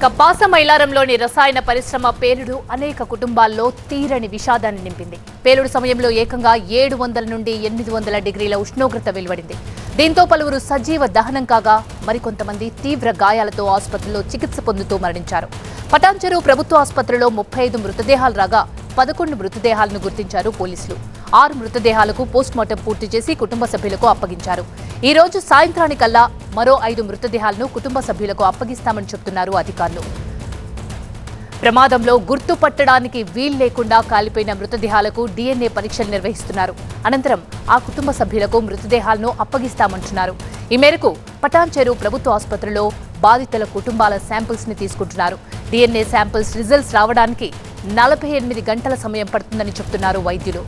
కబ్బాస మైలారంలోని రసాయన పరిశ్రమ పేలుడు అనేక కుటుంబాల్లో తీరని విషాదాన్ని నింపింది. పేలుడు సమయంలో ఏకంగా 700 నుండి 800 డిగ్రీల ఉష్ణోగ్రత వెలువడింది. దీంతో పలువురు సజీవ దహనం కాగా మరికొంతమంది తీవ్ర గాయాలతో ఆసుపత్రిలో చికిత్స పొందుతూ మరణించారు. పటాన్చెరు ప్రభుత్వ ఆసుపత్రిలో 35 మృతదేహాలు రాగా 11 మృతదేహాలను గుర్తించారు పోలీసులు. 6 మృతదేహాలకు పోస్టుమార్టం పూర్తి చేసి కుటుంబ సభ్యులకు అప్పగించారు. ఈ రోజు సాయంత్రానికల్లా మరో 5 మృతదేహాలను కుటుంబ సభ్యులకు అప్పగిస్తామని చెబుతున్నారు అధికారులు. ప్రమాదంలో గుర్తుపట్టడానికి వీల్లేకుండా కాలిపోయిన మృతదేహాలకు DNA పరీక్షలు నిర్వహిస్తున్నారు. అనంతరం ఆ కుటుంబ సభ్యులకు మృతదేహాలను అప్పగిస్తామంటున్నారు. ఈ మేరకు పటాన్చెరు ప్రభుత్వ ఆసుపత్రిలో బాధితుల కుటుంబాల శాంపిల్స్ ని తీసుకుంటున్నారు. DNA శాంపిల్స్ రిజల్ట్స్ రావడానికి 48 గంటల సమయం పడుతుందని చెబుతున్నారు వైద్యులు.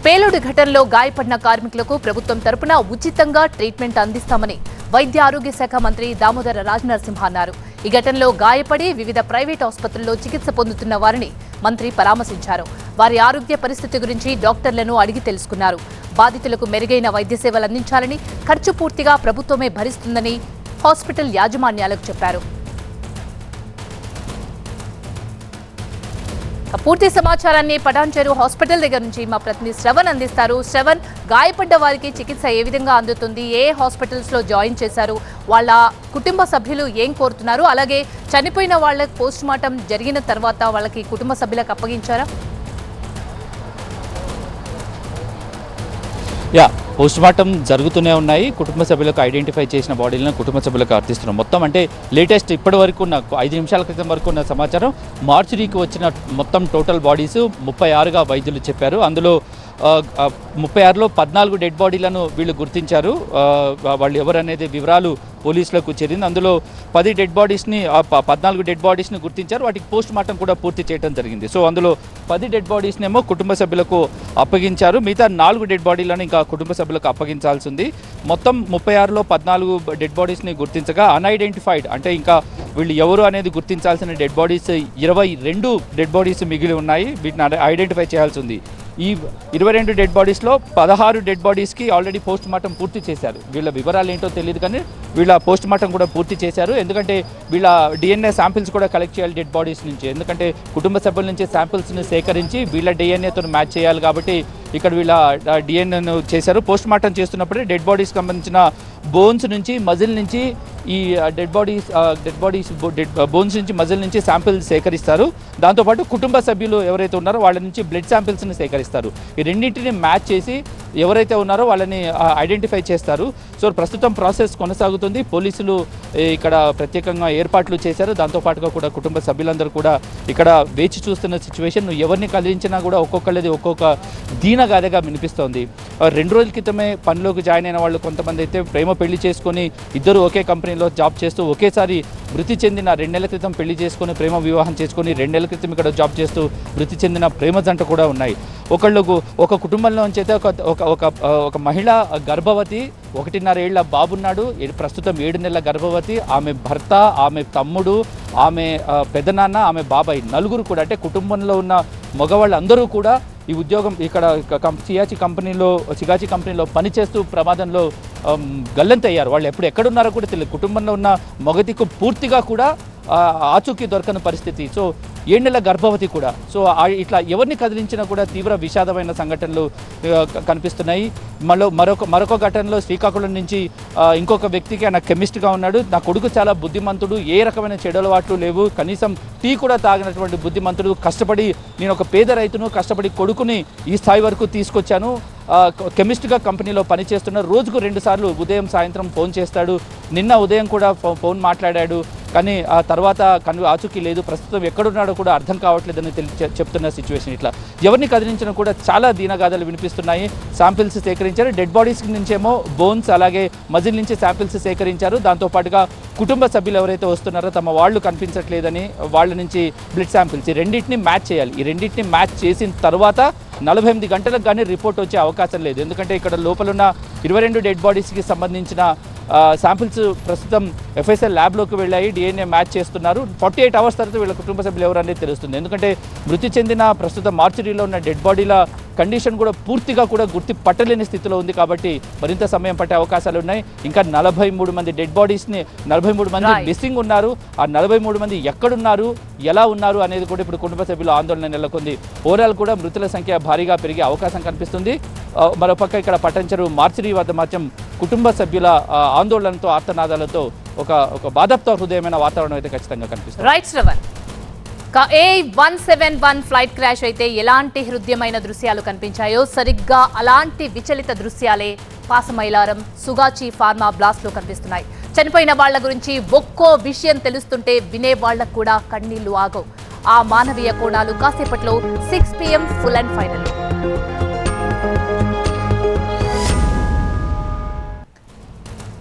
పేలుడు ఘటనలో గాయపడిన కార్మికులకు ప్రభుత్వం తరపున ఉచితంగా ట్రీట్మెంట్ అందిస్తామని వైద్య ఆరోగ్య శాఖ మంత్రి దామోదర రాజనరసింహ అన్నారు. ఈ ఘటనలో గాయపడి వివిధ ప్రైవేట్ ఆసుపత్రుల్లో చికిత్స పొందుతున్న వారిని మంత్రి పరామర్శించారు. వారి ఆరోగ్య పరిస్థితి గురించి డాక్టర్లను అడిగి తెలుసుకున్నారు. బాధితులకు మెరుగైన వైద్య సేవలు అందించాలని, ఖర్చు పూర్తిగా ప్రభుత్వమే భరిస్తుందని హాస్పిటల్ యాజమాన్యాలకు చెప్పారు. పూర్తి సమాచారాన్ని పటాన్చెరు హాస్పిటల్ దగ్గర నుంచి మా ప్రతినిధి శ్రవణ్ అందిస్తారు. శ్రవణ్, గాయపడ్డ వారికి చికిత్స ఏ విధంగా అందుతుంది? ఏ హాస్పిటల్స్ లో జాయిన్ చేశారు? వాళ్ళ కుటుంబ సభ్యులు ఏం కోరుతున్నారు? అలాగే చనిపోయిన వాళ్ళకి పోస్ట్ మార్టం జరిగిన తర్వాత వాళ్ళకి కుటుంబ సభ్యులకు అప్పగించారా? పోస్ట్ మార్టం జరుగుతూనే ఉన్నాయి. కుటుంబ సభ్యులకు ఐడెంటిఫై చేసిన బాడీలను కుటుంబ సభ్యులకు అర్థిస్తున్నాం. మొత్తం అంటే లేటెస్ట్ ఇప్పటి వరకు ఉన్న 5 నిమిషాల క్రితం వరకు ఉన్న సమాచారం, మార్చురీకి వచ్చిన మొత్తం టోటల్ బాడీస్ 36గా వైద్యులు చెప్పారు. అందులో 36లో 14 డెడ్ బాడీలను వీళ్ళు గుర్తించారు. వాళ్ళు ఎవరనేది వివరాలు పోలీసులకు చేరింది. అందులో 10 డెడ్ బాడీస్ని 14 డెడ్ బాడీస్ని గుర్తించారు. వాటికి పోస్ట్ మార్టం కూడా పూర్తి చేయడం జరిగింది. సో అందులో 10 డెడ్ బాడీస్ని ఏమో కుటుంబ సభ్యులకు అప్పగించారు. మిగతా 4 డెడ్ బాడీలను ఇంకా కుటుంబ సభ్యులకు అప్పగించాల్సి ఉంది. మొత్తం 36లో 14 డెడ్ బాడీస్ని గుర్తించగా అన్ఐడెంటిఫైడ్ అంటే ఇంకా వీళ్ళు ఎవరు అనేది గుర్తించాల్సిన డెడ్ బాడీస్ 22 డెడ్ బాడీస్ మిగిలి ఉన్నాయి. వీటిని ఐడెంటిఫై చేయాల్సి ఉంది. ఈ 22 డెడ్ బాడీస్లో 16 డెడ్ బాడీస్కి ఆల్రెడీ పోస్ట్ మార్టం పూర్తి చేశారు. వీళ్ళ వివరాలు ఏంటో తెలియదు కానీ వీళ్ళ పోస్ట్ మార్టం కూడా పూర్తి చేశారు. ఎందుకంటే వీళ్ళ DNA శాంపిల్స్ కూడా కలెక్ట్ చేయాలి డెడ్ బాడీస్ నుంచి. ఎందుకంటే కుటుంబ సభ్యుల నుంచి శాంపిల్స్ని సేకరించి వీళ్ళ DNAతో మ్యాచ్ చేయాలి కాబట్టి ఇక్కడ వీళ్ళ DNAను చేశారు. పోస్ట్ మార్టం చేస్తున్నప్పుడే డెడ్ బాడీస్కి సంబంధించిన బోన్స్ నుంచి, మజిల్ నుంచి ఈ డెడ్ బోన్స్ నుంచి, మజిల్ నుంచి శాంపిల్స్ సేకరిస్తారు. దాంతోపాటు కుటుంబ సభ్యులు ఎవరైతే ఉన్నారో వాళ్ళ నుంచి బ్లడ్ శాంపిల్స్ని సేకరిస్తారు. ఈ రెండింటిని మ్యాచ్ చేసి ఎవరైతే ఉన్నారో వాళ్ళని ఐడెంటిఫై చేస్తారు. సో ప్రస్తుతం ప్రాసెస్ కొనసాగుతుంది. పోలీసులు ఇక్కడ ప్రత్యేకంగా ఏర్పాట్లు చేశారు. దాంతోపాటుగా కూడా కుటుంబ సభ్యులందరూ కూడా ఇక్కడ వేచి చూస్తున్న సిచ్యువేషన్. ఎవరిని కదిలించినా కూడా ఒక్కొక్కళ్ళది ఒక్కొక్క దీనగాథగా వినిపిస్తోంది. 2 రోజుల క్రితమే పనిలోకి జాయిన్ అయిన వాళ్ళు కొంతమంది అయితే ప్రేమ పెళ్లి చేసుకొని ఇద్దరు ఒకే కంపెనీలో జాబ్ చేస్తూ ఒకేసారి మృతి చెందిన, 2 నెలల క్రితం పెళ్లి చేసుకొని ప్రేమ వివాహం చేసుకొని 2 నెలల క్రితం ఇక్కడ జాబ్ చేస్తూ మృతి చెందిన ప్రేమ జంట కూడా ఉన్నాయి. ఒక కుటుంబంలోంచి అయితే ఒక మహిళ గర్భవతి, 1.5 ఏళ్ల బాబున్నాడు. ప్రస్తుతం 7 నెలల గర్భవతి. ఆమె భర్త, ఆమె తమ్ముడు, ఆమె పెదనాన్న, ఆమె బాబాయ్, 4 కూడా అంటే కుటుంబంలో ఉన్న మగవాళ్ళందరూ కూడా ఈ ఉద్యోగం ఇక్కడ సిగాచి కంపెనీలో పనిచేస్తూ ప్రమాదంలో గల్లంతయ్యారు. వాళ్ళు ఎక్కడున్నారో కూడా తెలియదు. కుటుంబంలో ఉన్న మగతికు పూర్తిగా కూడా ఆచూకీ దొరకని పరిస్థితి. సో 7 నెలల గర్భవతి కూడా. సో ఇట్లా ఎవరిని కదిలించినా కూడా తీవ్ర విషాదమైన సంఘటనలు కనిపిస్తున్నాయి. మరొక ఘటనలో శ్రీకాకుళం నుంచి ఇంకొక వ్యక్తికి ఆయన కెమిస్ట్గా ఉన్నాడు. నా కొడుకు చాలా బుద్ధిమంతుడు, ఏ రకమైన చెడు అలవాట్లు లేవు, కనీసం టీ కూడా తాగినటువంటి బుద్ధిమంతుడు. కష్టపడి నేను ఒక పేద రైతును, కష్టపడి కొడుకుని ఈ స్థాయి వరకు తీసుకొచ్చాను. కెమిస్ట్గా కంపెనీలో పనిచేస్తున్న, రోజుకు 2 సార్లు ఉదయం సాయంత్రం ఫోన్ చేస్తాడు. నిన్న ఉదయం కూడా ఫోన్ మాట్లాడాడు. కానీ ఆ తర్వాత ఆచూకీ లేదు. ప్రస్తుతం ఎక్కడున్నాడో కూడా అర్థం కావట్లేదని చెప్తున్న సిచ్యువేషన్. ఇట్లా ఎవరిని కదిలించినా కూడా చాలా దీనగాథలు వినిపిస్తున్నాయి. శాంపిల్స్ సేకరించారు. డెడ్ బాడీస్ నుంచేమో బోన్స్, అలాగే మజిల్ నుంచి శాంపిల్స్ సేకరించారు. దాంతోపాటుగా కుటుంబ సభ్యులు ఎవరైతే వస్తున్నారో తమ వాళ్ళు కనిపించట్లేదని వాళ్ళ నుంచి బ్లడ్ శాంపిల్స్, ఈ రెండింటిని మ్యాచ్ చేయాలి. ఈ రెండింటిని మ్యాచ్ చేసిన తర్వాత 48 గంటలకు కానీ రిపోర్ట్ వచ్చే అవకాశం లేదు. ఎందుకంటే ఇక్కడ లోపలున్న 22 డెడ్ బాడీస్కి సంబంధించిన శాంపిల్స్ ప్రస్తుతం FSL ల్యాబ్లోకి వెళ్ళాయి. DNA మ్యాచ్ చేస్తున్నారు. 48 అవర్స్ తర్వాత వీళ్ళ కుటుంబ సభ్యులు ఎవరు అనేది తెలుస్తుంది. ఎందుకంటే మృతి చెందిన ప్రస్తుతం మార్చురీలో ఉన్న డెడ్ బాడీల కండిషన్ కూడా పూర్తిగా కూడా గుర్తి పట్టలేని స్థితిలో ఉంది. కాబట్టి మరింత సమయం పట్టే అవకాశాలు ఉన్నాయి. ఇంకా 43 మంది డెడ్ బాడీస్ని 43 మంది మిస్సింగ్ ఉన్నారు. ఆ 43 మంది ఎక్కడున్నారు, ఎలా ఉన్నారు అనేది కూడా ఇప్పుడు కుటుంబ సభ్యులు ఆందోళన నెలకొంది. ఓవరాల్ కూడా మృతుల సంఖ్య భారీగా పెరిగే అవకాశం కనిపిస్తుంది. మరోపక్క ఇక్కడ పట్టంచెరు మార్చిరి వద్ద మాత్రం కుటుంబ సభ్యుల ఆందోళనతో ఆర్తనాదాలతో ఒక బాధాప్త హృదయమైన వాతావరణం అయితే ఖచ్చితంగా కనిపిస్తుంది. Right Shravan, A171 flight crash అయితే ఎలాంటి హృదయమైన దృశ్యాలు కనిపించాయో సరిగ్గా అలాంటి విచలిత దృశ్యాలే పాసమైలారం సుగాచి ఫార్మా బ్లాస్ట్ లో కనిపిస్తున్నాయి. చనిపోయిన వాళ్ల గురించి ఒక్కో విషయం తెలుస్తుంటే వినే వాళ్లకు కూడా కన్నీళ్లు ఆగవు. ఆ మానవీయ కోణాలు కాసేపట్లో 6 PM ఫుల్ అండ్ ఫైనల్.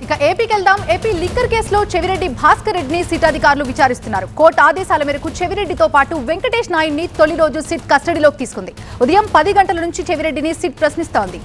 ఇక ఏపీకి వెళ్దాం. ఏపీ లిక్కర్ కేసులో చెవిరెడ్డి భాస్కర్ రెడ్డిని సిట్ అధికారులు విచారిస్తున్నారు. కోర్టు ఆదేశాల మేరకు చెవిరెడ్డితో పాటు వెంకటేష్ నాయుడిని తొలి రోజు సిట్ కస్టడీలోకి తీసుకుంది. ఉదయం 10 గంటల నుంచి చెవిరెడ్డిని సిట్ ప్రశ్నిస్తోంది.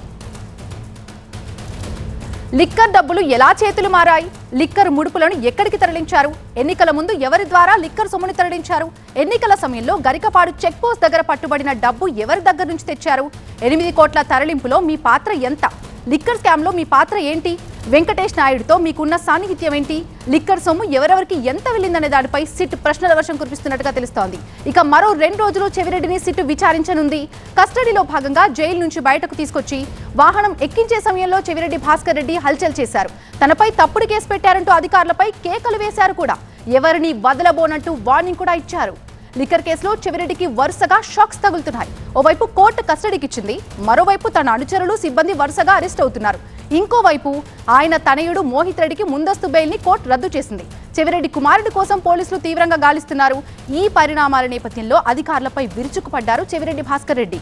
లిక్కర్ డబ్బులు ఎలా చేతులు మారాయి, లిక్కర్ ముడుపులను ఎక్కడికి తరలించారు, ఎన్నికల ముందు ఎవరి ద్వారా లిక్కర్ సొమ్ముని తరలించారు, ఎన్నికల సమయంలో గరికపాడు చెక్ పోస్ట్ దగ్గర పట్టుబడిన డబ్బు ఎవరి దగ్గర నుంచి తెచ్చారు, 8 కోట్ల తరలింపులో మీ పాత్ర ఎంత, లిక్కర్ స్కామ్ లో మీ పాత్ర ఏంటి, వెంకటేష్ నాయుడుతో మీకున్న సాన్నిహిత్యం ఏంటి, లిక్కర్ సొమ్ము ఎవరెవరికి ఎంత వెళ్ళిందనే దానిపై సిట్ ప్రశ్నల వర్షం కురిపిస్తున్నట్టుగా తెలుస్తోంది. ఇక మరో 2 రోజులు చెవిరెడ్డిని సిట్ విచారించనుంది. కస్టడీలో భాగంగా జైలు నుంచి బయటకు తీసుకొచ్చి వాహనం ఎక్కించే సమయంలో చెవిరెడ్డి భాస్కర్ రెడ్డి హల్చల్ చేశారు. తనపై తప్పుడు కేసు పెట్టారంటూ అధికారులపై కేకలు వేశారు కూడా. ఎవరిని వదలబోనంటూ వార్నింగ్ కూడా ఇచ్చారు. లిక్కర్ కేసులో చెవిరెడ్డికి వరుసగా షాక్స్ తగులుతున్నాయి. ఓవైపు కోర్టు కస్టడీకి ఇచ్చింది, మరోవైపు తన అనుచరులు సిబ్బంది వరుసగా అరెస్ట్ అవుతున్నారు. ఇంకోవైపు ఆయన తనయుడు మోహిత్ రెడ్డికి ముందస్తు బెయిల్ ని కోర్టు రద్దు చేసింది. చెవిరెడ్డి కుమారుడి కోసం పోలీసులు తీవ్రంగా గాలిస్తున్నారు. ఈ పరిణామాల నేపథ్యంలో అధికారులపై విరుచుకుపడ్డారు చెవిరెడ్డి భాస్కర్ రెడ్డి.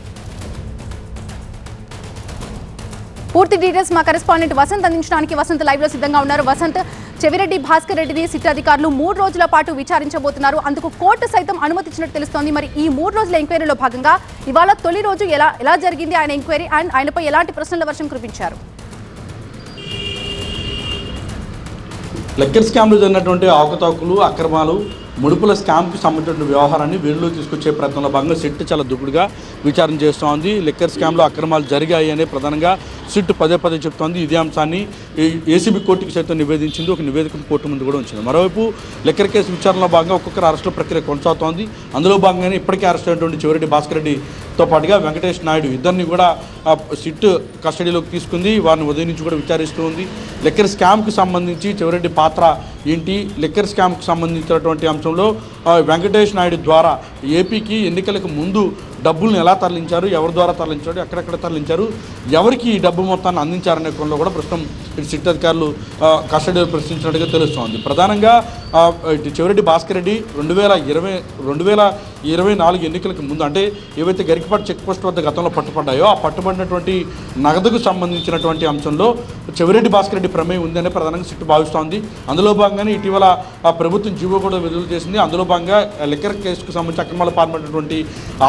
పూర్తి డీటెయిల్స్ మా కరెస్పాండెంట్ వసంత్ అందించడానికి వసంత్ లైవ్ లో సిద్ధంగా ఉన్నారు. వసంత్, చెవిరెడ్డి భాస్కర్ రెడ్డిని సిట్ అధికారులు 3 రోజుల పాటు విచారించబోతున్నారు. అందుకు కోర్టు సైతం అనుమతించినట్టు తెలుస్తోంది. మరి ఈ 3 రోజుల ఎంక్వైరీలో భాగంగా ఇవాళ తొలి రోజు ఎలా జరిగింది ఆయన ఎంక్వైరీ అండ్ ఆయనపై ఎలాంటి ప్రశ్నల వర్షం కురిపించారు? లిక్కర్ స్కామ్లో జరిగినటువంటి అవకతవకలు, అక్రమాలు, ముడుపుల స్కామ్కి సంబంధించిన వ్యవహారాన్ని వెలుగులో తీసుకొచ్చే ప్రయత్నంలో భాగంగా సిట్ చాలా దూకుడుగా విచారణ చేస్తోంది. లిక్కర్ స్కామ్లో అక్రమాలు జరిగాయి అనే ప్రధానంగా సిట్ పదే చెప్తోంది. ఇదే అంశాన్ని ఏసీబీ కోర్టుకి సైతం నివేదించింది. ఒక నివేదికను కోర్టు ముందు కూడా ఉంచింది. మరోవైపు లిక్కర్ కేసు విచారణలో భాగంగా ఒక్కొక్కరు అరెస్టుల ప్రక్రియ కొనసాగుతోంది. అందులో భాగంగానే ఇప్పటికే అరెస్ట్ అయినటువంటి చెవిరెడ్డి భాస్కర్ రెడ్డితో పాటుగా వెంకటేష్ నాయుడు ఇద్దరిని కూడా సిట్ కస్టడీలోకి తీసుకుంది. వారిని ఉదయం నుంచి కూడా విచారిస్తూ ఉంది. లిక్కర్ స్కామ్కి సంబంధించి చెవిరెడ్డి పాత్ర ఏంటి, లిక్కర్ స్కామ్కి సంబంధించినటువంటి అంశంలో వెంకటేష్ నాయుడు ద్వారా ఏపీకి ఎన్నికలకు ముందు డబ్బులను ఎలా తరలించారు, ఎవరి ద్వారా తరలించారు, ఎక్కడెక్కడ తరలించారు, ఎవరికి ఈ డబ్బు మొత్తాన్ని అందించారనే కోణంలో కూడా ప్రస్తుతం ఇటు సిట్ అధికారులు కస్టడీలో ప్రశ్నించినట్టుగా తెలుస్తోంది. ప్రధానంగా ఇటు చెవిరెడ్డి భాస్కర్ రెడ్డి 2024 ఎన్నికలకు ముందు, అంటే ఏవైతే గరికపాటి చెక్ పోస్ట్ వద్ద గతంలో పట్టుబడ్డాయో ఆ పట్టుబడినటువంటి నగదుకు సంబంధించినటువంటి అంశంలో చెవిరెడ్డి భాస్కర్ రెడ్డి ప్రమేయం ఉందనే ప్రధానంగా సిట్ భావిస్తోంది. అందులో భాగంగానే ఇటీవల ప్రభుత్వం జీవో కూడా విడుదల చేసింది. అందులో భాగంగా లిక్కర్ కేసుకు సంబంధించి అక్రమాలు పాల్పడినటువంటి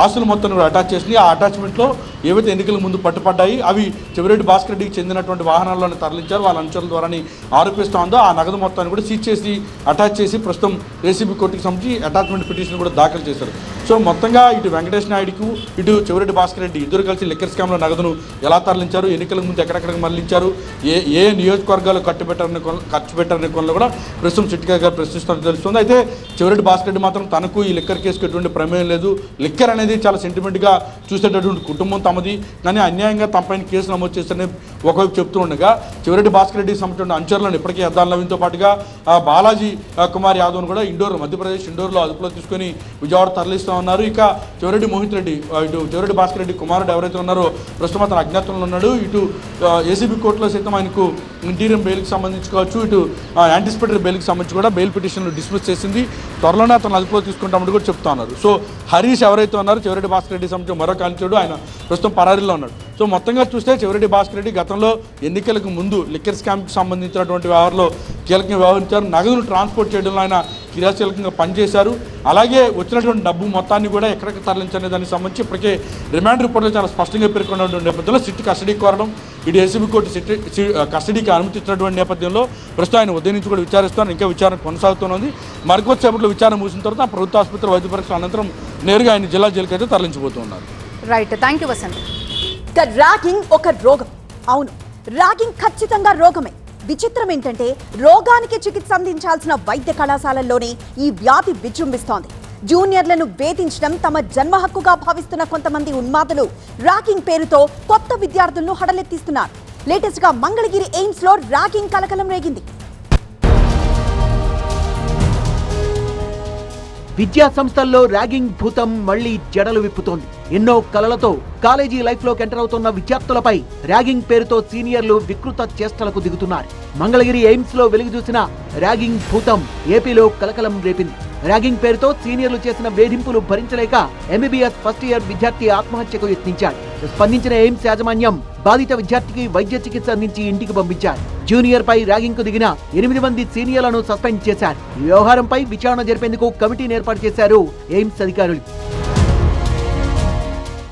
ఆస్తులు మొత్తం కూడా అటాచ్ చేసింది. ఆ అటాచ్మెంట్లో ఏవైతే ఎన్నికల ముందు పట్టుపడ్డాయి అవి చెవిరెడ్డి భాస్కర్ రెడ్డికి చెందినటువంటి వాహనాలను తరలించారు, వాళ్ళ అనుచరుల ద్వారాని ఆరోపిస్తోందో ఆ నగదు మొత్తాన్ని కూడా సీజ్ చేసి అటాచ్ చేసి ప్రస్తుతం ఏసీబీ కోర్టుకి సంబంధించి అటాచ్మెంట్ పిటిషన్ కూడా దాఖలు చేశారు. సో మొత్తంగా ఇటు వెంకటేష్ నాయుడుకు ఇటు చెవిరెడ్డి భాస్కర్ రెడ్డి ఇద్దరు కలిసి లిక్కర్ స్కామ్లో నగదును ఎలా తరలించారు, ఎన్నికల ముందు ఎక్కడెక్కడికి మరలించారు, ఏ నియోజకవర్గాలు ఖర్చు పెట్టారనే కొనలో కూడా ప్రస్తుతం సిట్ గారు ప్రశ్నిస్తున్నట్టు తెలుస్తుంది. అయితే చెవిరెడ్డి భాస్కర్ రెడ్డి మాత్రం తనకు ఈ లిక్కర్ కేసుకు ఎటువంటి ప్రమేయం లేదు, లిక్కర్ అనేది చాలా సెంటిమెంట్గా చూసేటటువంటి కుటుంబం తమది, కానీ అన్యాయంగా తమపైన కేసు నమోదు చేస్తారని ఒకవైపు చెప్తూ ఉండగా చెవిరెడ్డి భాస్కర్ రెడ్డికి సంబంధించిన అనుచరులను ఇప్పటికే అద్దాల నవీన్తో పాటుగా బాలాజీ కుమార్ యాదవ్ను కూడా మధ్యప్రదేశ్ ఇండోర్లో అదుపులో తీసుకొని విజయవాడ తరలిస్తూ ఉన్నారు. ఇక చెవిరెడ్డి మోహిత్ రెడ్డి, ఇటు చెవిరెడ్డి భాస్కర్ రెడ్డి కుమారుడు ఎవరైతే ఉన్నారో ప్రస్తుతం అతను అజ్ఞాతంలో ఉన్నాడు. ఇటు ఏసీబీ కోర్టులో సైతం ఆయనకు ఇంటీరియం బెయిల్కి సంబంధించి కావచ్చు, ఇటు యాంటిసిపేటరీ బెయిల్కి సంబంధించి కూడా బెయిల్ పిటిషన్లు డిస్మిస్ చేసింది. త్వరలోనే అతను అదుపులో తీసుకుంటామని కూడా చెప్తా ఉన్నారు. సో హరీష్ ఎవరైతే ఉన్నారో చెవిరెడ్డి భాస్కర్ రెడ్డి సంబంధించి మరో కాల్చుడు, ఆయన ప్రస్తుతం పరారీలో ఉన్నాడు. సో మొత్తంగా చూస్తే చెవిరెడ్డి భాస్కర్ రెడ్డి గతంలో ఎన్నికలకు ముందు లిక్కర్ స్కామ్కి సంబంధించినటువంటి వ్యవహారంలో కీలకంగా వ్యవహరించారు. నగదును ట్రాన్స్పోర్ట్ చేయడంలో ఆయన క్రియాశీలకంగా పనిచేశారు. అలాగే వచ్చినటువంటి డబ్బు మొత్తాన్ని కూడా ఎక్కడికి తరలించనే దానికి సంబంధించి ఇప్పటికే రిమాండ్ రిపోర్ట్లో చాలా స్పష్టంగా పేర్కొన్నటువంటి నేపథ్యంలో సిట్ కస్టడీకి కోరడం, ఇటు ఏసీబీ కోర్టు సిట్ కస్టడీకి అనుమతించినటువంటి నేపథ్యంలో ప్రస్తుతం ఆయన ఉదయం నుంచి కూడా విచారిస్తున్నారు. ఇంకా విచారణ కొనసాగుతున్నది. మరికొద్దిసేపట్లో విచారణ ముగిసిన తర్వాత ప్రభుత్వ ఆసుపత్రి వైద్య పరీక్షల అనంతరం నేరుగా ఆయన జిల్లా జైలుకి అయితే తరలించబోతున్నారు. Right, thank you Vasant. ఇక ర్యాగింగ్ ఒక రోగం. అవును, ర్యాగింగ్ ఖచ్చితంగా రోగమే. విచిత్రం ఏంటంటే రోగానికి చికిత్స అందించాల్సిన వైద్య కళాశాలల్లోనే ఈ వ్యాధి విజృంభిస్తోంది. జూనియర్లను వేధించడం తమ జన్మ హక్కుగా భావిస్తున్న కొంతమంది ఉన్మాదులు ర్యాగింగ్ పేరుతో కొత్త విద్యార్థులను హడలెత్తిస్తున్నారు. లేటెస్ట్ గా మంగళగిరి ఎయిమ్స్ లో ర్యాగింగ్ కలకలం రేగింది. విద్యా సంస్థల్లో ర్యాగింగ్ భూతం మళ్లీ జడలు విప్పుతోంది. ఎన్నో కలలతో కాలేజీ లైఫ్ లోకి ఎంటర్ అవుతున్న విద్యార్థులపై ర్యాగింగ్ పేరుతో సీనియర్లు వికృత చేష్టలకు దిగుతున్నారు. మంగళగిరి ఎయిమ్స్ లో వెలుగు చూసిన ర్యాగింగ్ భూతం ఏపీలో కలకలం రేపింది. ర్యాగింగ్ పేరుతో సీనియర్లు చేసిన వేధింపులు భరించలేక ఎంబీబీఎస్ ఫస్ట్ ఇయర్ విద్యార్థి ఆత్మహత్యకు యత్నించాడు. స్పందించిన ఎయిమ్స్ యాజమాన్యం బాధిత విద్యార్థికి వైద్య చికిత్స అందించి ఇంటికి పంపించారు. జూనియర్ పై ర్యాగింగ్ కు దిగిన 8 మంది సీనియర్లను సస్పెండ్ చేశారు. ఈ వ్యవహారంపై విచారణ జరిపేందుకు కమిటీని ఏర్పాటు చేశారు ఎయిమ్స్ అధికారులు.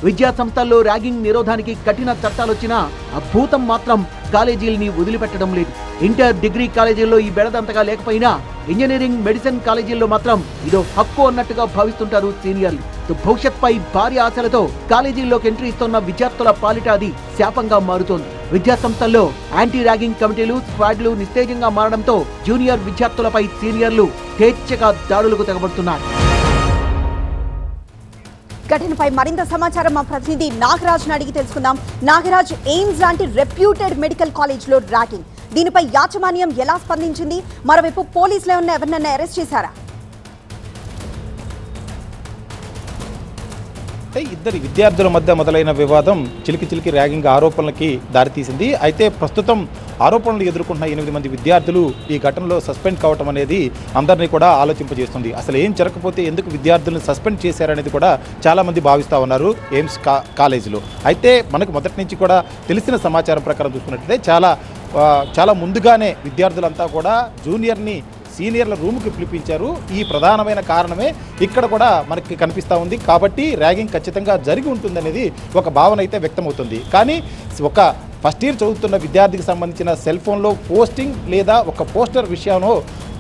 విద్యా సంస్థల్లో ర్యాగింగ్ నిరోధానికి కఠిన చట్టాలొచ్చినా ఆ భూతం మాత్రం కాలేజీల్ని వదిలిపెట్టడం లేదు. ఇంటర్, డిగ్రీ కాలేజీల్లో ఈ బెడదంతగా లేకపోయినా ఇంజనీరింగ్, మెడిసిన్ కాలేజీల్లో మాత్రం ఇదో హక్కు అన్నట్టుగా భావిస్తుంటారు సీనియర్లు. భవిష్యత్పై భారీ ఆశలతో కాలేజీల్లోకి ఎంట్రీ ఇస్తున్న విద్యార్థుల పాలిట అది శాపంగా మారుతోంది. విద్యా సంస్థల్లో యాంటీ ర్యాగింగ్ కమిటీలు, స్క్వాడ్లు నిస్తేజంగా మారడంతో జూనియర్ విద్యార్థులపై సీనియర్లు స్వేచ్ఛగా దాడులకు తెగబడుతున్నారు. ఘటనపై మరింత సమాచారం మా ప్రతినిధి నాగరాజ్ను అడిగి తెలుసుకుందాం. నాగరాజ్, ఎయిమ్స్ లాంటి రెప్యూటెడ్ మెడికల్ కాలేజ్ లో ర్యాగింగ్, దీనిపై యాజమాన్యం ఎలా స్పందించింది? మరోవైపు పోలీసులు ఎవరినైనా అరెస్ట్ చేశారా? ఇద్దరి విద్యార్థుల మధ్య మొదలైన వివాదం చిలికి ర్యాగింగ్ ఆరోపణలకి దారితీసింది. అయితే ప్రస్తుతం ఆరోపణలు ఎదుర్కొంటున్న 8 మంది విద్యార్థులు ఈ ఘటనలో సస్పెండ్ కావటం అనేది అందరినీ కూడా ఆలోచింపజేస్తుంది. అసలు ఏం జరగకపోతే ఎందుకు విద్యార్థులను సస్పెండ్ చేశారనేది కూడా చాలామంది భావిస్తూ ఉన్నారు ఎయిమ్స్ కాలేజీలో. అయితే మనకు మొదటి నుంచి కూడా తెలిసిన సమాచారం ప్రకారం చూసుకున్నట్లయితే చాలా ముందుగానే విద్యార్థులంతా కూడా జూనియర్ని సీనియర్ల రూమ్కి పిలిపించారు. ఈ ప్రధానమైన కారణమే ఇక్కడ కూడా మనకి కనిపిస్తూ ఉంది. కాబట్టి ర్యాగింగ్ ఖచ్చితంగా జరిగి ఉంటుందనేది ఒక భావన అయితే వ్యక్తమవుతుంది. కానీ ఒక ఫస్ట్ ఇయర్ చదువుతున్న విద్యార్థికి సంబంధించిన సెల్ ఫోన్లో పోస్టింగ్ లేదా ఒక పోస్టర్ విషయంలో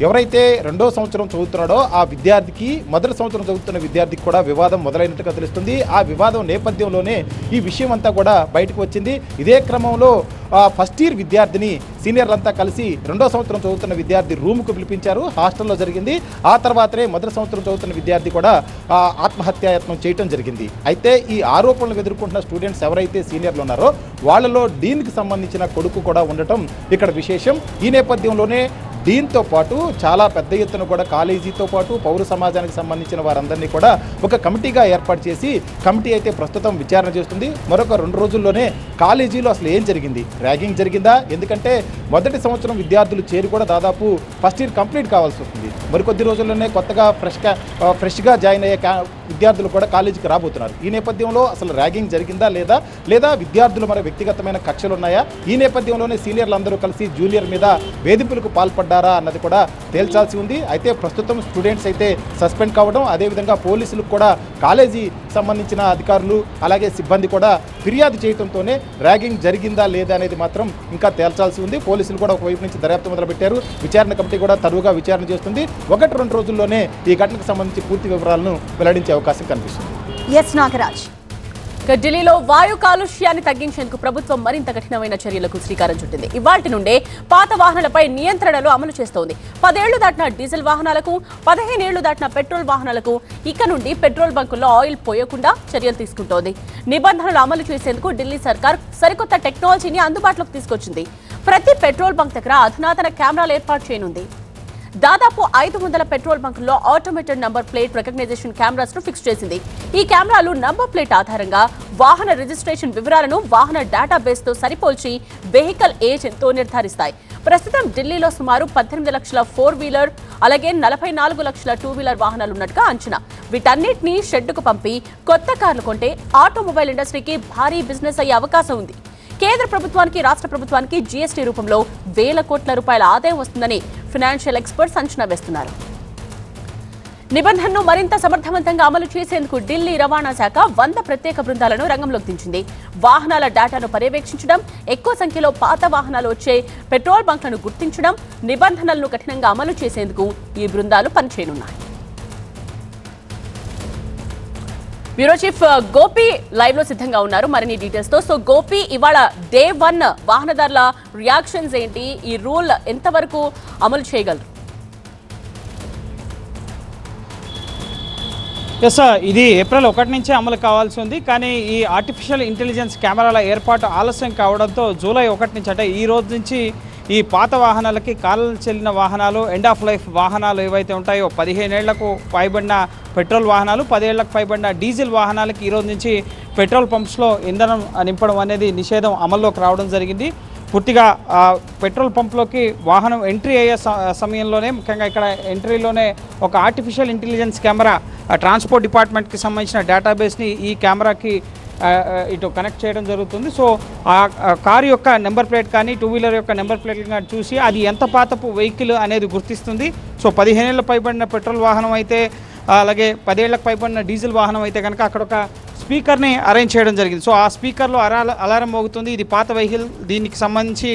ఎవరైతే 2వ సంవత్సరం చదువుతున్నాడో ఆ విద్యార్థికి మొదటి సంవత్సరం చదువుతున్న విద్యార్థికి కూడా వివాదం మొదలైనట్టుగా తెలుస్తుంది. ఆ వివాదం నేపథ్యంలోనే ఈ విషయం అంతా కూడా బయటకు వచ్చింది. ఇదే క్రమంలో ఫస్ట్ ఇయర్ విద్యార్థిని సీనియర్లంతా కలిసి 2వ సంవత్సరం చదువుతున్న విద్యార్థి రూమ్కు పిలిపించారు. హాస్టల్లో జరిగింది. ఆ తర్వాతనే మొదటి సంవత్సరం చదువుతున్న విద్యార్థి కూడా ఆత్మహత్యాయత్నం చేయడం జరిగింది. అయితే ఈ ఆరోపణలు ఎదుర్కొంటున్న స్టూడెంట్స్ ఎవరైతే సీనియర్లు ఉన్నారో వాళ్ళలో డీన్కి సంబంధించిన కొడుకు కూడా ఉండటం ఇక్కడ విశేషం. ఈ నేపథ్యంలోనే దీంతో పాటు చాలా పెద్ద ఎత్తున కూడా కాలేజీతో పాటు పౌర సమాజానికి సంబంధించిన వారందరినీ కూడా ఒక కమిటీగా ఏర్పాటు చేసి కమిటీ అయితే ప్రస్తుతం విచారణ చేస్తుంది. మరొక 2 రోజుల్లోనే కాలేజీలో అసలు ఏం జరిగింది, ర్యాగింగ్ జరిగిందా? ఎందుకంటే మొదటి సంవత్సరం విద్యార్థులు చేరి కూడా దాదాపు ఫస్ట్ ఇయర్ కంప్లీట్ కావాల్సి వస్తుంది. మరికొద్ది రోజుల్లోనే కొత్తగా ఫ్రెష్గా జాయిన్ అయ్యే విద్యార్థులు కూడా కాలేజీకి రాబోతున్నారు. ఈ నేపథ్యంలో అసలు ర్యాగింగ్ జరిగిందా లేదా విద్యార్థులు మరి వ్యక్తిగతమైన కక్షలు ఉన్నాయా? ఈ నేపథ్యంలోనే సీనియర్లు అందరూ కలిసి జూనియర్ మీద వేధింపులకు పాల్పడ్డారా అన్నది కూడా తేల్చాల్సి ఉంది. అయితే ప్రస్తుతం స్టూడెంట్స్ అయితే సస్పెండ్ కావడం, అదేవిధంగా పోలీసులకు కూడా కాలేజీ సంబంధించిన అధికారులు అలాగే సిబ్బంది కూడా ఫిర్యాదు చేయడంతోనే ర్యాగింగ్ జరిగిందా లేదా అనేది మాత్రం ఇంకా తేల్చాల్సి ఉంది. పోలీసులు కూడా ఒకవైపు నుంచి దర్యాప్తు మొదలుపెట్టారు. విచారణ కమిటీ కూడా తరువుగా విచారణ చేస్తుంది. 1-2 రోజుల్లోనే ఈ ఘటనకు సంబంధించి పూర్తి వివరాలను వెల్లడించే అవకాశం కనిపిస్తుంది. ఎస్ నాగరాజ్. ఢిల్లీలో వాయు కాలుష్యాన్ని తగ్గించేందుకు ప్రభుత్వం మరింత కఠినమైన చర్యలకు శ్రీకారం చుట్టింది. ఇవాల్టి నుండే పాత వాహనాలపై నియంత్రణలు అమలు చేస్తోంది. 10 ఏళ్లు దాటిన డీజిల్ వాహనాలకు, 15 ఏళ్లు దాటిన పెట్రోల్ వాహనాలకు ఇక నుండి పెట్రోల్ బంకుల్లో ఆయిల్ పోయకుండా చర్యలు తీసుకుంటోంది. నిబంధనలు అమలు చేసేందుకు ఢిల్లీ సర్కార్ సరికొత్త టెక్నాలజీని అందుబాటులోకి తీసుకొచ్చింది. ప్రతి పెట్రోల్ బంక్ దగ్గర అధునాతన కెమెరాలు ఏర్పాటు చేయనుంది. దాదాపు 500 పెట్రోల్ బంకుల్లో automated number plate recognition cameras ను ఫిక్స్ చేసింది. ఈ కెమెరాలు నంబర్ ప్లేట్ ఆధారంగా వాహన రిజిస్ట్రేషన్ వివరాలను వాహన డేటాబేస్ తో సరిపోల్చి వెహికల్ ఏజ్ ఎంతో నిర్ధారిస్తాయి. ప్రస్తుతం ఢిల్లీలో సుమారు 18 లక్షల 4 వీలర్ అలాగే 44 లక్షల 2 వీలర్ వాహనాలు ఉన్నట్టుగా అంచనా. వీటన్నిటినీ షెడ్డుకు పంపి కొత్త కార్లు కొంటే ఆటోమొబైల్ ఇండస్ట్రీకి భారీ బిజినెస్ అయ్యే అవకాశం ఉంది. కేంద్ర ప్రభుత్వానికి, రాష్ట్ర ప్రభుత్వానికి జీఎస్టీ రూపంలో వేల కోట్ల రూపాయల ఆదాయం వస్తుందని ఫైనాన్షియల్ ఎక్స్పర్ట్స్ అంచనా వేస్తున్నారు. నిబంధనను మరింత సమర్థవంతంగా అమలు చేసేందుకు ఢిల్లీ రవాణా శాఖ 100 ప్రత్యేక బృందాలను రంగంలోకి దించింది. వాహనాల డేటాను పర్యవేక్షించడం, ఎక్కువ సంఖ్యలో పాత వాహనాలు వచ్చే పెట్రోల్ బంక్లను గుర్తించడం, నిబంధనలను కఠినంగా అమలు చేసేందుకు ఈ బృందాలు పనిచేయనున్నాయి. బ్యూరో చీఫ్ గోపి లైవ్ లో సిద్ధంగా ఉన్నారు మరిన్ని డీటెయిల్స్ తో. సో గోపి, ఇవాళ డే 1 వాహనదారుల రియాక్షన్స్ ఏంటి? ఈ రూల్ ఎంతవరకు అమలు చేయగలరు? ఎస్, ఇది ఏప్రిల్ 1 నుంచే అమలు కావాల్సి ఉంది. కానీ ఈ ఆర్టిఫిషియల్ ఇంటెలిజెన్స్ కెమెరాల ఏర్పాటు ఆలస్యం కావడంతో జూలై 1 నుంచి అంటే ఈ రోజు నుంచి ఈ పాత వాహనాలకి కాలం చెల్లిన వాహనాలు, ఎండ్ ఆఫ్ లైఫ్ వాహనాలు ఏవైతే ఉంటాయో 15 ఏళ్లకు పైబడిన పెట్రోల్ వాహనాలు, 10 ఏళ్లకు పైబడిన డీజిల్ వాహనాలకి ఈరోజు నుంచి పెట్రోల్ పంప్స్లో ఇంధనం నింపడం అనేది నిషేధం అమల్లోకి రావడం జరిగింది. పూర్తిగా పెట్రోల్ పంప్లోకి వాహనం ఎంట్రీ అయ్యే సమయంలోనే, ముఖ్యంగా ఇక్కడ ఎంట్రీలోనే ఒక ఆర్టిఫిషియల్ ఇంటెలిజెన్స్ కెమెరా ట్రాన్స్పోర్ట్ డిపార్ట్మెంట్కి సంబంధించిన డేటాబేస్ని ఈ కెమెరాకి ఇటు కనెక్ట్ చేయడం జరుగుతుంది. సో ఆ కారు యొక్క నెంబర్ ప్లేట్ కానీ, 2 వీలర్ యొక్క నెంబర్ ప్లేట్ కానీ చూసి అది ఎంత పాతపు వెహికల్ అనేది గుర్తిస్తుంది. సో 15 ఏళ్ళ పైబడిన పెట్రోల్ వాహనం అయితే, అలాగే 10 ఏళ్లకు పైబడిన డీజిల్ వాహనం అయితే కనుక అక్కడ ఒక స్పీకర్ని అరేంజ్ చేయడం జరిగింది. సో ఆ స్పీకర్లో అలారం మోగుతుంది, ఇది పాత వెహికల్, దీనికి సంబంధించి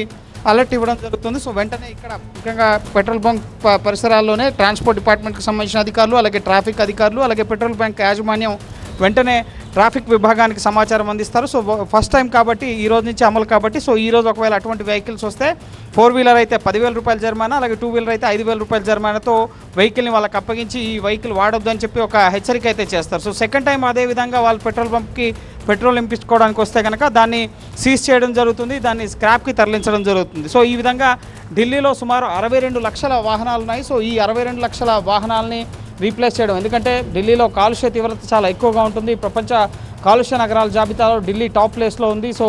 అలర్ట్ ఇవ్వడం జరుగుతుంది. సో వెంటనే ఇక్కడ ముఖ్యంగా పెట్రోల్ బంక్ పరిసరాల్లోనే ట్రాన్స్పోర్ట్ డిపార్ట్మెంట్కి సంబంధించిన అధికారులు, అలాగే ట్రాఫిక్ అధికారులు, అలాగే పెట్రోల్ బంక్ యాజమాన్యం వెంటనే ట్రాఫిక్ విభాగానికి సమాచారం అందిస్తారు. సో ఫస్ట్ టైం కాబట్టి ఈ రోజు నుంచి అమలు కాబట్టి, సో ఈ రోజు ఒకవేళ అటువంటి వెహికల్స్ వస్తే 4 వీలర్ అయితే 10,000 రూపాయల జరిమానా, అలాగే 2 వీలర్ అయితే 5,000 రూపాయల జరిమానాతో వెహికల్ని వాళ్ళకి అప్పగించి ఈ వెహికల్ వాడొద్దు అని చెప్పి ఒక హెచ్చరిక అయితే చేస్తారు. సో సెకండ్ టైం అదే విధంగా వాళ్ళు పెట్రోల్ పంప్కి పెట్రోల్ నింపించుకోవడానికి వస్తే కనుక దాన్ని సీజ్ చేయడం జరుగుతుంది, దాన్ని స్క్రాప్కి తరలించడం జరుగుతుంది. సో ఈ విధంగా ఢిల్లీలో సుమారు 62 లక్షల వాహనాలు ఉన్నాయి. సో ఈ 62 లక్షల వాహనాలని రీప్లేస్ చేయడం, ఎందుకంటే ఢిల్లీలో కాలుష్య తీవ్రత చాలా ఎక్కువగా ఉంటుంది. ప్రపంచ కాలుష్య నగరాల జాబితాలో ఢిల్లీ టాప్ ప్లేస్లో ఉంది. సో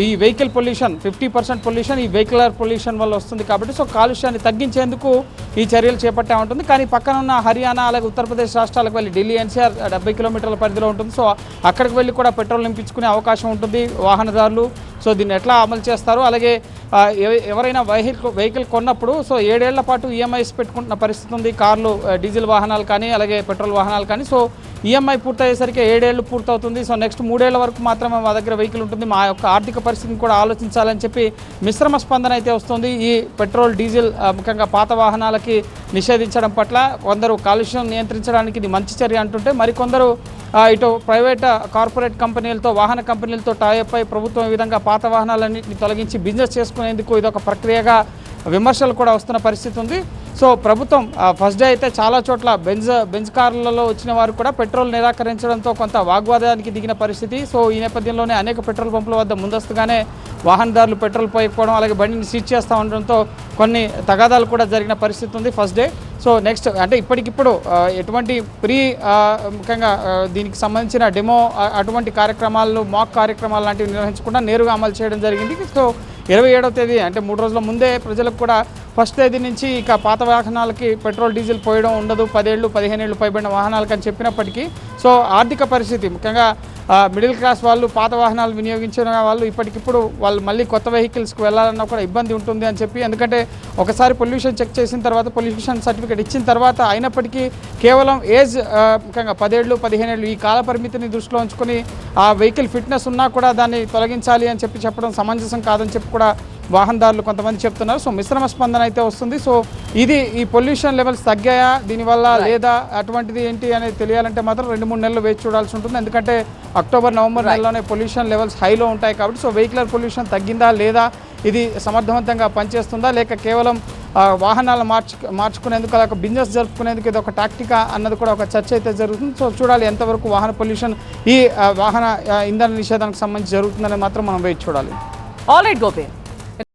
ఈ వెహికల్ పొల్యూషన్ 50% పొల్యూషన్ ఈ వెహికులర్ పొల్యూషన్ వల్ల వస్తుంది కాబట్టి, సో కాలుష్యాన్ని తగ్గించేందుకు ఈ చర్యలు చేపట్టే ఉంటుంది. కానీ పక్కన ఉన్న హర్యానా అలాగే ఉత్తరప్రదేశ్ రాష్ట్రాలకు వెళ్ళి, ఢిల్లీ ఎన్సీఆర్ 70 కిలోమీటర్ల పరిధిలో ఉంటుంది. సో అక్కడికి వెళ్ళి కూడా పెట్రోల్ నింపించుకునే అవకాశం ఉంటుంది వాహనదారులు. సో దీన్ని ఎట్లా అమలు చేస్తారు, అలాగే ఎవరైనా వెహికల్ కొన్నప్పుడు సో 7 ఏళ్ల పాటు ఈఎంఐస్ పెట్టుకుంటున్న పరిస్థితి ఉంది, కార్లు, డీజిల్ వాహనాలు కానీ, అలాగే పెట్రోల్ వాహనాలు కానీ. సో ఈఎంఐ పూర్తయ్యేసరికి 7 ఏళ్ళు పూర్తవుతుంది. సో నెక్స్ట్ 3 ఏళ్ల వరకు మాత్రమే మా దగ్గర వెహికల్ ఉంటుంది, మా యొక్క ఆర్థిక పరిస్థితిని కూడా ఆలోచించాలని చెప్పి మిశ్రమ స్పందన అయితే వస్తుంది. ఈ పెట్రోల్, డీజిల్ ముఖ్యంగా పాత వాహనాలకి నిషేధించడం పట్ల కొందరు కాలుష్యం నియంత్రించడానికి ఇది మంచి చర్య అంటుంటే, మరికొందరు ఇటు ప్రైవేట్ కార్పొరేట్ కంపెనీలతో, వాహన కంపెనీలతో టైఅప్ అయి ప్రభుత్వం ఈ విధంగా పాత వాహనాలన్నింటినీ తొలగించి బిజినెస్ చేసుకునేందుకు ఇదొక ప్రక్రియగా విమర్శలు కూడా వస్తున్న పరిస్థితి ఉంది. సో ప్రభుత్వం ఫస్ట్ డే అయితే చాలా చోట్ల బెంజ్ కార్లలో వచ్చిన వారు కూడా పెట్రోల్ నిరాకరించడంతో కొంత వాగ్వాదానికి దిగిన పరిస్థితి. సో ఈ నేపథ్యంలోనే అనేక పెట్రోల్ పంపుల వద్ద ముందస్తుగానే వాహనదారులు పెట్రోల్ పోయకపోవడం, అలాగే బండిని సీజ్ చేస్తూ ఉండడంతో కొన్ని తగాదాలు కూడా జరిగిన పరిస్థితి ఉంది ఫస్ట్ డే. సో నెక్స్ట్ అంటే ఇప్పటికిప్పుడు ఎటువంటి ముఖ్యంగా దీనికి సంబంధించిన డెమో అటువంటి కార్యక్రమాలు, మాక్ కార్యక్రమాలు లాంటివి నిర్వహించకుండా నేరుగా అమలు చేయడం జరిగింది. సో 27వ తేదీ అంటే 3 రోజుల ముందే ప్రజలకు కూడా ఫస్ట్ తేదీ నుంచి ఇక పాత వాహనాలకి పెట్రోల్, డీజిల్ పోయడం ఉండదు, 10 ఏళ్ళు 15 ఏళ్ళు పైబడిన వాహనాలకు అని చెప్పినప్పటికీ, సో ఆర్థిక పరిస్థితి ముఖ్యంగా మిడిల్ క్లాస్ వాళ్ళు, పాత వాహనాలు వినియోగించిన వాళ్ళు ఇప్పటికిప్పుడు వాళ్ళు మళ్ళీ కొత్త వెహికల్స్కి వెళ్ళాలన్నా కూడా ఇబ్బంది ఉంటుంది అని చెప్పి, ఎందుకంటే ఒకసారి పొల్యూషన్ చెక్ చేసిన తర్వాత, పొల్యూషన్ సర్టిఫికేట్ ఇచ్చిన తర్వాత అయినప్పటికీ కేవలం ఏజ్ ముఖ్యంగా 10 ఏళ్ళు 15 ఏళ్ళు ఈ కాల పరిమితిని దృష్టిలో ఉంచుకొని ఆ వెహికల్ ఫిట్నెస్ ఉన్నా కూడా దాన్ని తొలగించాలి అని చెప్పడం సమంజసం కాదని చెప్పి కూడా వాహనదారులు కొంతమంది చెప్తున్నారు. సో మిశ్రమ స్పందన అయితే వస్తుంది. సో ఇది ఈ పొల్యూషన్ లెవెల్స్ తగ్గాయా దీనివల్ల లేదా అటువంటిది ఏంటి అనేది తెలియాలంటే మాత్రం 2-3 నెలలు వేచి చూడాల్సి ఉంటుంది. ఎందుకంటే అక్టోబర్, నవంబర్ నెలలోనే పొల్యూషన్ లెవెల్స్ హైలో ఉంటాయి కాబట్టి, సో వెహికులర్ పొల్యూషన్ తగ్గిందా లేదా, ఇది సమర్థవంతంగా పనిచేస్తుందా, లేక కేవలం వాహనాలు మార్చుకునేందుకు, అలాగే బిజినెస్ జరుపుకునేందుకు ఇది ఒక టాక్టికా అన్నది కూడా ఒక చర్చ అయితే జరుగుతుంది. సో చూడాలి ఎంతవరకు వాహన పొల్యూషన్ ఈ వాహన ఇంధన నిషేధానికి సంబంధించి జరుగుతుందని మాత్రం మనం వేచి చూడాలి. All right Gopi.